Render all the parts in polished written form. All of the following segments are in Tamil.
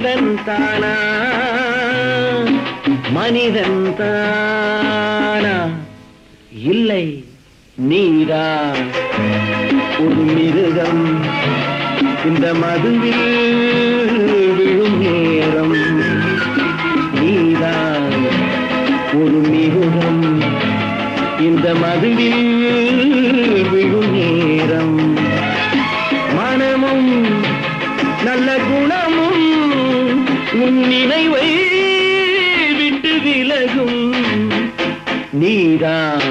மனிதன் தானா மனிதன் தானா இல்லை நீதான் ஒரு மிருகம் இந்த மதுவில் விழும் நேரம் நீதான் ஒரு மிருகம் இந்த மதுவில் விழும் நேரம் மனமும் நல்ல குணமும் உன் நினைவை விட்டு விலகும் நீதான்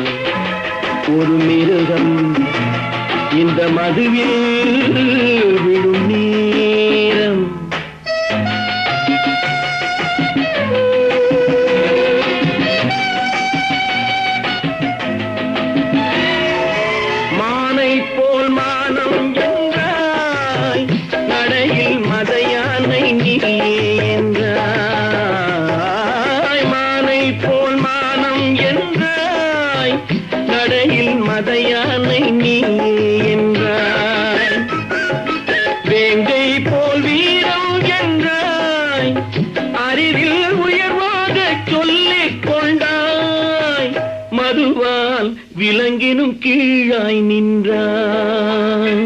ஒரு மிருகம் இந்த மதுவில் விழும் நேரம் மானை போல் மானம் என்றாய் நடையில் மதையானை நீ என்றாய் மானை போல் மானம் என்றாய் நடையில் மதையானை நீ என்றாய் வேங்கை போல் வீரம் என்றாய் அறிவில் உயர்வாக சொல்லிக் கொண்டாய் மதுவால் விலங்கினும் கீழாய் நின்றாய்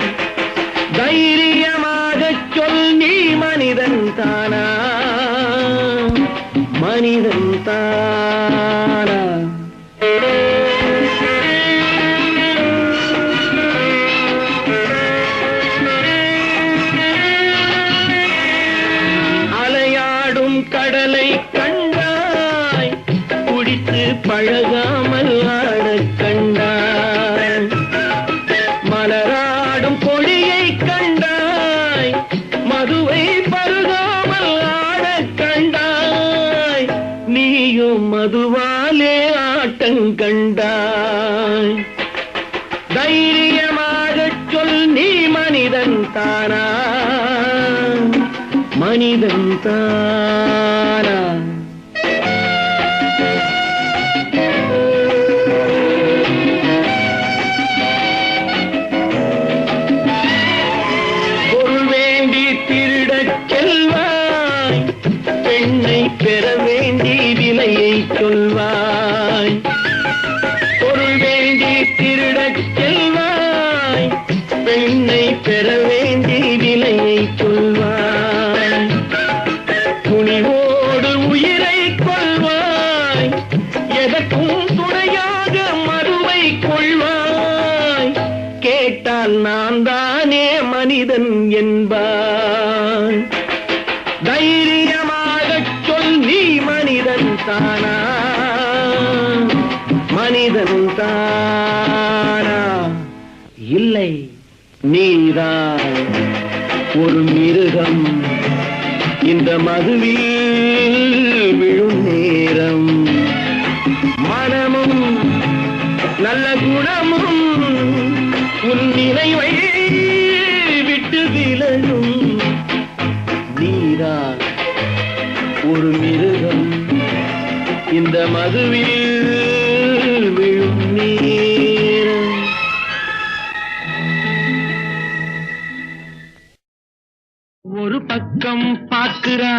தைரியமாக சொல் நீ மனிதன் தானா மனிதன் தானா அலையாடும் கடலை கண்டாய் குடித்து பழகாமல் ஆடக் கண்டாய் மலராடும் கொடியை கண்டாய் மதுவை பருகாமல் ஆடக் கண்டாய் நீயும் மதுவாலே ஆட்டங்கண்டாய் தைரியமாக சொல் நீ மனிதன் தானா மனிதன் தானா பொருள் வேண்டி திருடச் செல்வாய் பெண்ணை பெற வேண்டி விலையை சொல்வாய் பொருள் வேண்டி திருடச் செல்வாய் பெண்ணை பெற வேண்டி விலையை சொல்வாய் துணிவோடு உயிரை கொள்வாய் எதற்கும் துணையாக மறுவை கொள்வாய் கேட்டால் நான் தானே மனிதன் என்பாய் தைரியமாக சொல் நீ மனிதன் தானா மனிதன் தானா இல்லை நீதான் ஒரு மிருகம் இந்த மதுவில் விழும் நேரம் மனமும் நல்ல குணமும் உன் நினைவை விட்டு விலகும் நீதான் ஒரு மிருகம் இந்த மதுவில் விழும் நேரம் ஒரு பக்கம் பார்க்கிறா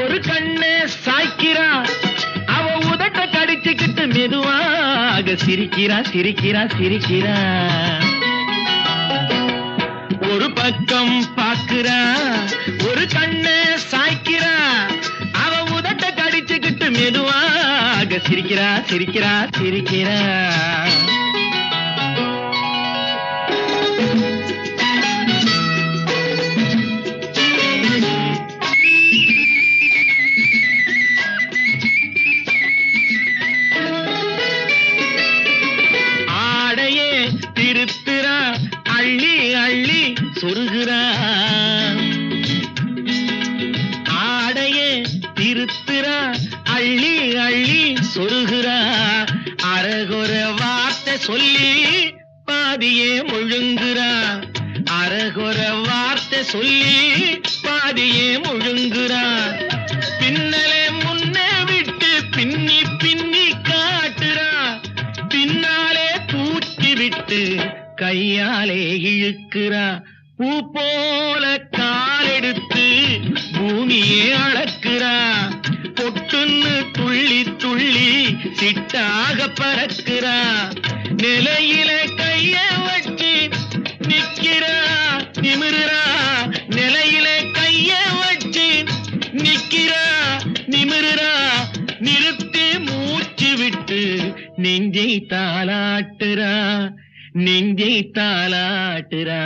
ஒரு கண்ணே சாய்க்கிறா அவ உதட்ட கடிச்சுக்கிட்டு மெதுவாக சிரிக்கிறா சிரிக்கிறா சிரிக்கிறா ஒரு பக்கம் பார்க்கிறா ஒரு கண்ணே சாய்க்கிறா அவ உதட்ட கடிச்சுக்கிட்டு மெதுவாக சிரிக்கிறா சிரிக்கிறா சிரிக்கிறா சொருகிறா ஆடையே திருத்துறா அள்ளி அள்ளி சொருகிறா அரகுற வார்த்தை சொல்லி பாதியே முழுங்குறா அரகுற வார்த்தை சொல்லி பாதியே முழுங்குறா பின்னலே முன்னே விட்டு பின்னி பின்னி காட்டுறா பின்னாலே தூக்கி விட்டு கையாலே இழுக்கிறா பூ போல காலெடுத்து பூமியே சிட்டாக பறக்கிறா, நிலையில கைய வச்சு நிக்கிறா நிமிருறா, நிலையில கைய வச்சு நிக்கிறா நிமிருறா, நிறுத்தி மூச்சு விட்டு நெஞ்சை தாலாட்டுறா நெஞ்சை தாலாட்டுறா.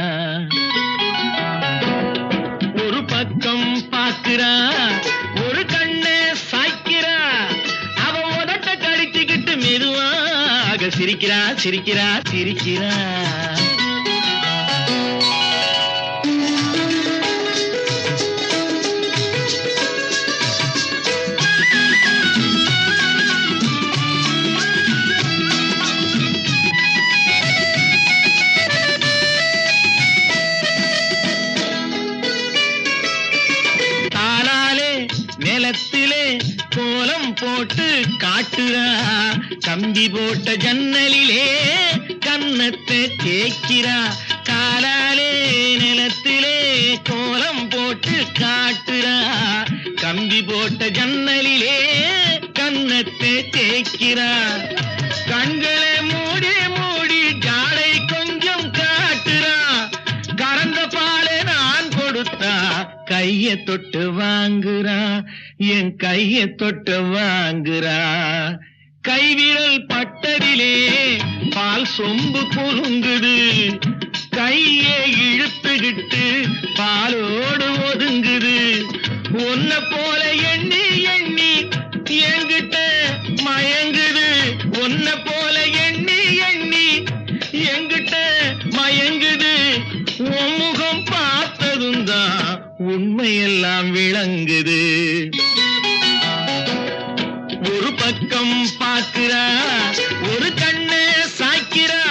ஒரு பக்கம் பாக்குறா, ஒரு கண்ணை சாய்க்கிறா, அவ உதட்ட கடிச்சுக்கிட்டு மெதுவாக சிரிக்கிறா சிரிக்கிறா சிரிக்கிறா. நிலத்திலே கோலம் போட்டு காட்டுறா, கம்பி போட்ட ஜன்னலிலே கன்னத்தை தேய்க்கிறா, காலாலே நிலத்திலே கோலம் போட்டு காட்டுறா, கம்பி போட்ட ஜன்னலிலே கன்னத்தை தேய்க்கிறா, கண்களை மூடி மூடி ஜாடை கொஞ்சம் காட்டுறா, கறந்த பாலை நான் கொடுத்தா கைய தொட்டு வாங்குறா என் கைய தொட்டு வாங்குறா. கைவிரல் பட்டதிலே பால் சொம்பு பொருங்குது, கையை இழுத்துக்கிட்டு பாலோடு ஒதுங்குது, உன்னை போல எண்ணி எண்ணி என்கிட்ட மயங்குது, உன்னை போல எண்ணி எண்ணி என்கிட்ட மயங்குது, உன் முகம் பார்த்ததும் தான் உண்மையெல்லாம் விளங்குது. ஒரு பக்கம் பார்க்கிறா, ஒரு கண்ணை சாய்க்கிறா,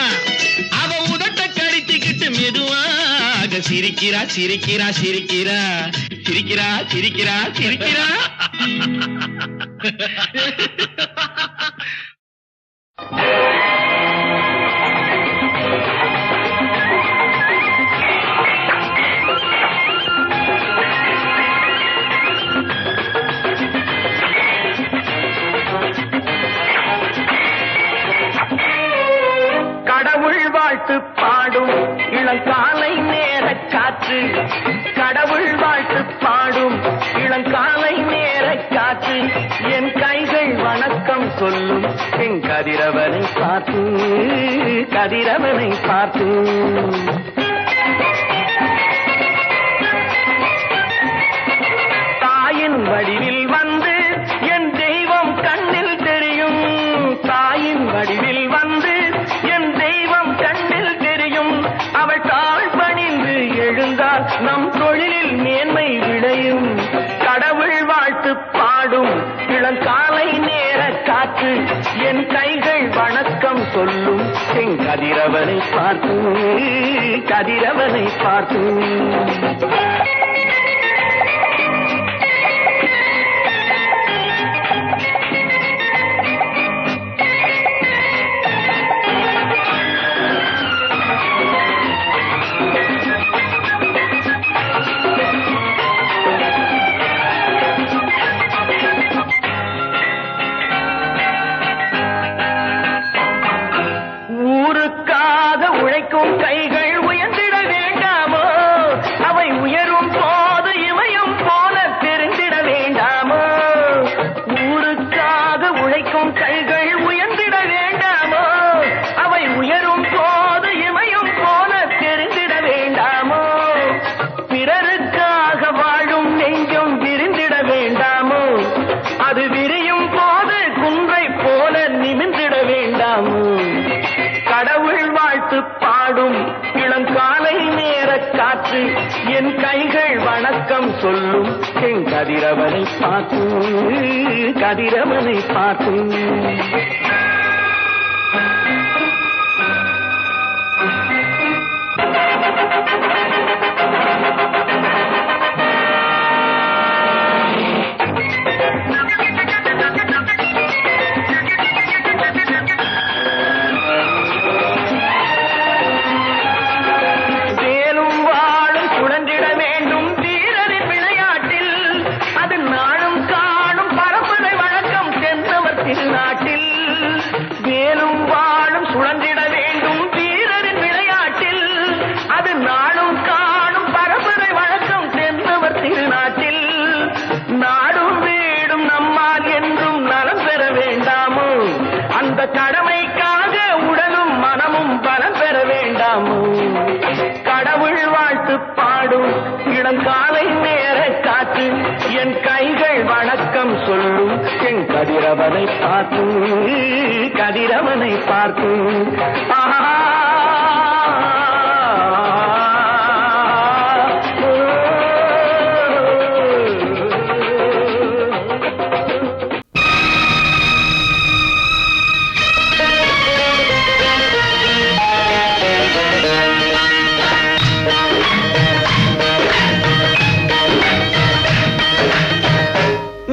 அவ உதட்ட கடிச்சுக்கிட்டு மெதுவாக சிரிக்கிறா சிரிக்கிறா சிரிக்கிறா சிரிக்கிறா சிரிக்கிறா சிரிக்கிறா. வாழ்த்து பாடும் இளங்காலை நேர காற்று, கடவுள் வாழ்த்து பாடும் இளங்காலை நேர காற்று, என் கைகள் வணக்கம் சொல்லும் என் கதிரவனை பார்த்து கதிரவனை பார்த்து. தாயின் வடிவில் வந்து என் தெய்வம் கண்ணில் தெரியும், தாயின் வடிவில் வந்து என் தெய்வம் கண்ணில் தெரியும், அவள் தாழ் பணிந்து எழுந்தால் நம் தொழிலில் மேன்மை விளையும். கடவுள் வாழ்த்து பாடும் இளங்காலை நேர காற்று, என் கைகள் வணக்கம் சொல்லும் என் கதிரவனை பார்த்து கதிரவனை பார்த்து. உழைக்கும் கைகள் உயர்ந்திட வேண்டாமோ, அவை உயரும் போது இமயம் போல தெரிந்திட வேண்டாமோ. ஊருக்காக உழைக்கும் கைகள் உயர்ந்திட வேண்டாமோ, அவை உயரும் போது இமயம் போல தெரிந்திட வேண்டாமோ. பிறருக்காக வாழும் நெஞ்சம் விரிந்திட வேண்டாமோ, அது விரியும் போது குன்றை போல நிமிர்ந்திட வேண்டாமோ. கடவுள் வாழ்த்து பாடும் இளங்காலை நேர காற்று, என் கைகள் வணக்கம் சொல்லும் என் கதிரவனை பார்த்து கதிரவனை பார்த்து. நாட்டில் என் கைகள் வணக்கம் சொல்லும் என் கதிரவனை பார்த்து கதிரவனை பார்த்து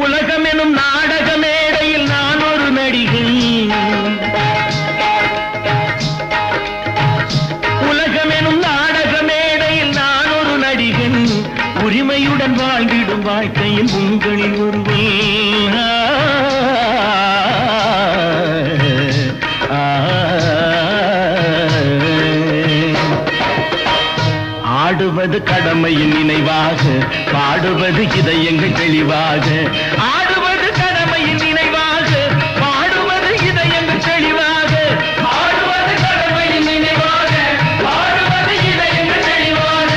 உலகமெனும் நாடக மேடையில் நான் ஒரு நடிகன். உலகமெனும் நாடக மேடையில் நான் ஒரு நடிகன். உரிமையுடன் வாழ்ந்திடும் வாழ்க்கையில் உங்களில் ஒருவன். ஆடுவது கடமையின் நினைவாக, பாடுவது இதயங்கள் தெளிவாக. ஆடுவது கடமையின் நினைவாக, பாடுவது இதயங்கள் தெளிவாக. ஆடுவது கடமையின் நினைவாக, பாடுவது இதயங்கள் தெளிவாக.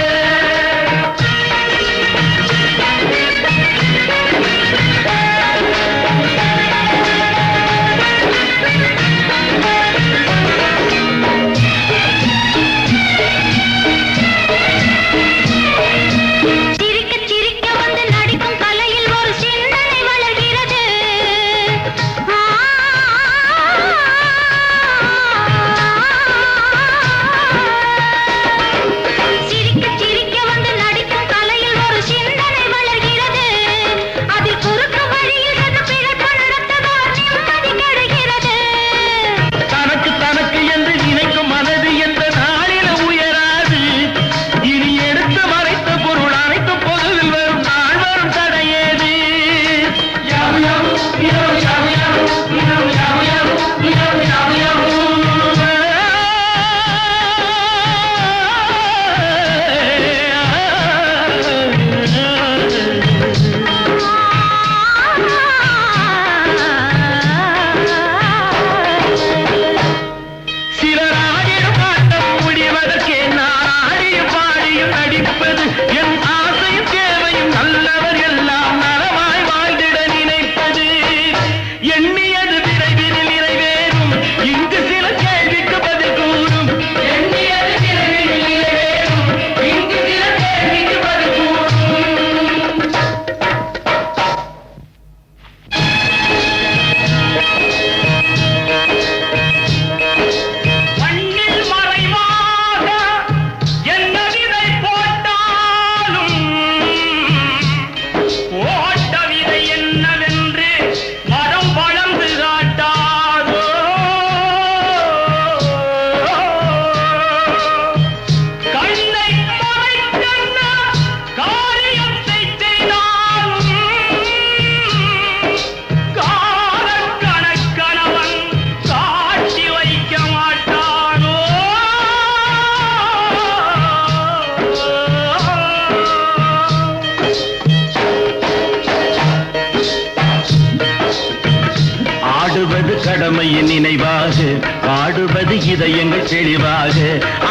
கடமையின் நினைவாக, பாடுவது இதயங்கள் தெளிவாக.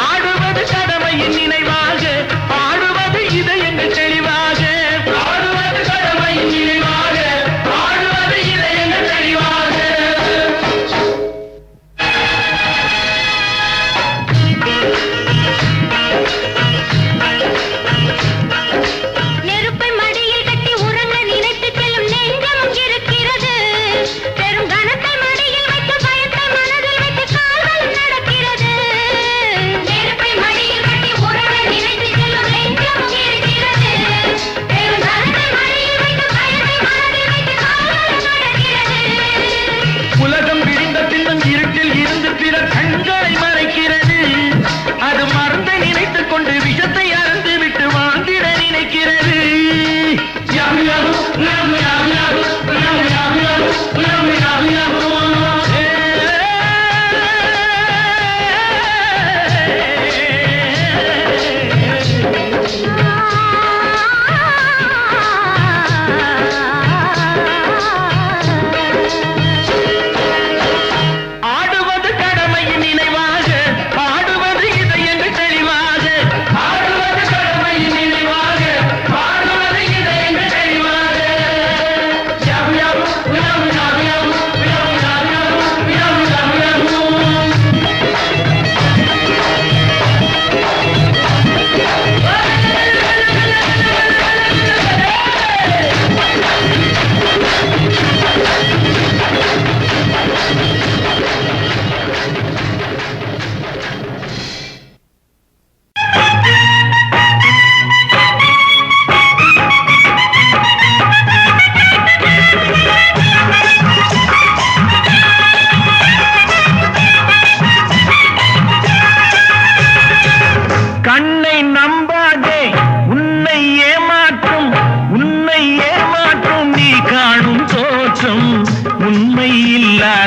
ஆடுவது கடமையின் நினைவாக, பாடுவது இதயங்கள் தெளிவாக. ஆடுவது கடமையின் நினைவாக, பாடுவது இதயங்கள் தெளிவாக. நெருப்பை மடியில் கட்டி உறங்க நினைத்து செல்லும் நெஞ்சம் இருக்கிறது. பெரும் கணத்தை மடியில் வைத்து பயத்தை மனதில் வைத்து கால்கள் நடக்கிறது. நெருப்பை மடியில் கட்டி உறங்க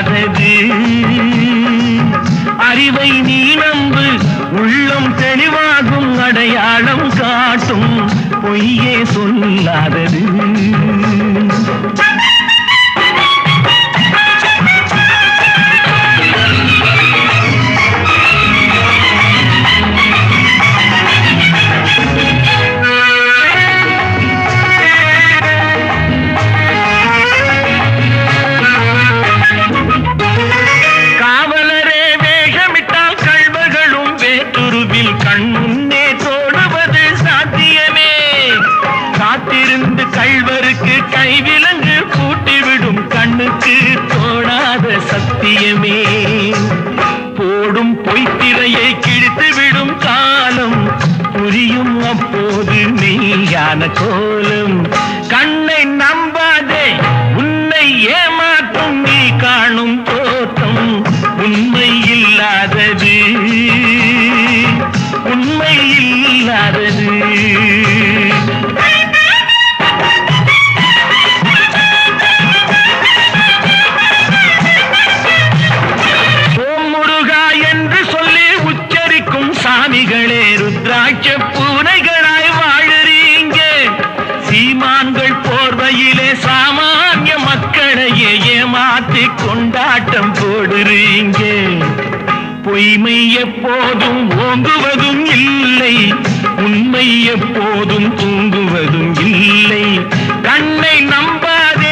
இல்லாதது. அறிவை நீ நம்பு, உள்ளம் தெளிவாகும், அடையாளம் காட்டும், பொய்யே சொல்லாதது. காவலரே வேஷமிட்டால் கள்வர்களும் வேற்றுருவில் கண்முன்னே தோடுவது சாத்தியமே. காத்திருந்து கள்வருக்கு கைவிலங்கு பூட்டிவிடும் கண்ணுக்கு தோடாத சத்தியமே. போடும் பொய்த்திரையை கிழித்துவிடும் காலம் புரியும் அப்போது மெய்யான கோலம். கண்ணை நம்பாதே, உன்னை ஏமாற்றும் நீ காணும் தோற்றம் உண்மை இல்லாதது, உண்மை இல்லாதது. ஓம் முருகா என்று சொல்லி உச்சரிக்கும் சாமிகளே, ருத்ராட்ச பூனைகளாய் வாழுறீங்க. சீமான்கள் போர்வையிலே சாமானிய மக்களையே ஏமாற்றி கொண்டாட்டம் போடுறீங்க. பொய்மை எப்போதும் ஓங்குவதும் இல்லை, உண்மை எப்போதும் தூங்குவதும் இல்லை. கண்ணை நம்பாதே.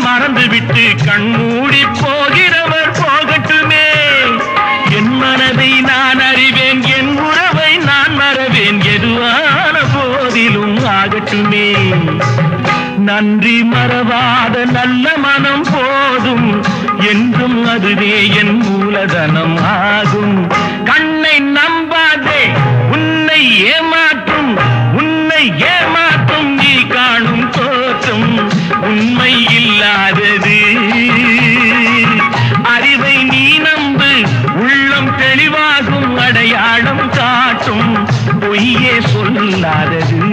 மறந்துவிட்டு கண்மூடி போகிறவர் போகட்டுமே. என் மனதை நான் அறிவேன், என் உறவை நான் மறவேன், எதுவான போதிலும் ஆகட்டுமே. நன்றி மறவாத நல்ல மனம் போதும், என்றும் அதுவே என் மூலதனம் ஆகும். கண்ணை நம்பாதே, உன்னை ஏமாற்றும், உன்னை ஏமாற்றும் நீ காணும் தோற்றம் உண்மை இல்லாதது. அறிவை நீ நம்பு, உள்ளம் தெளிவாகும், அடையாளம் காட்டும், பொய்யே சொல்லாதது.